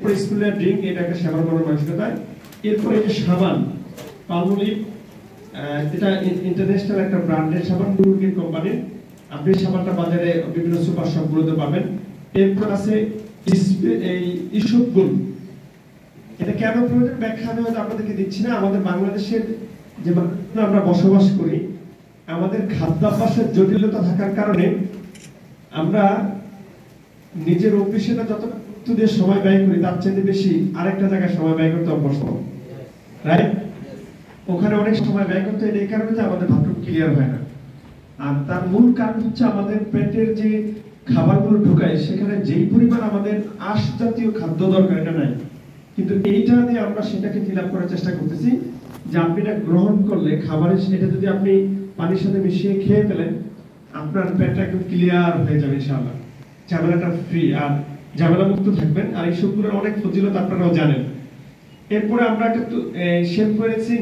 স্কুলের ড্রিঙ্ক, এটা একটা সেবার মনের মানসিকতা। এরপরে এই যে সাবান, পালমোলিভ, এটা ইন্টারন্যাশনাল একটা ব্র্যান্ডের সাবান, মুরগির কোম্পানির। আপনি সাবানটা বাজারে বিভিন্ন সুপার শপগুলোতে পাবেন। এরপর আছে এই ইসবগুল। এটা কেন প্রয়োজন ব্যাখ্যা আমি হয়তো আপনাদেরকে দিচ্ছি না। আমাদের বাংলাদেশের যে আমরা বসবাস করি, আমাদের খাদ্যাভ্যাসের জটিলতা থাকার কারণে আমরা নিজের অফিসে যতটুকু দিয়ে সময় ব্যয় করি তার চেয়ে বেশি আরেকটা জায়গায় সময় ব্যয় করতে অভ্যস্ত, রাইট? ওখানে অনেক সময় ব্যয় করতে হয় এই কারণে যে আমাদের বাথরুম ক্লিয়ার হয় না। আর তার মূল কারণ হচ্ছে আমাদের পেটের যে খাবারগুলো ঢোকায় সেখানে যেই পরিমাণ আমাদের আঁশ জাতীয় খাদ্য দরকার এটা নাই। কিন্তু এইটা দিয়ে আমরা সেটাকে ফিল আপ করার চেষ্টা করতেছি যে আপনি এটা গ্রহণ করলে খাবারের সেটা যদি আপনি পানির সাথে মিশিয়ে খেয়ে ফেলেন, আপনার পেটটা একদম ক্লিয়ার হয়ে যাবে ইনশাআল্লাহ। ঝামেলাটা ফ্রি আর ঝামেলা মুক্ত থাকবেন। আর এই সবগুলোর অনেক ফজিলত আপনারাও জানেন। এরপরে আমরা একটা শেপ করেছি।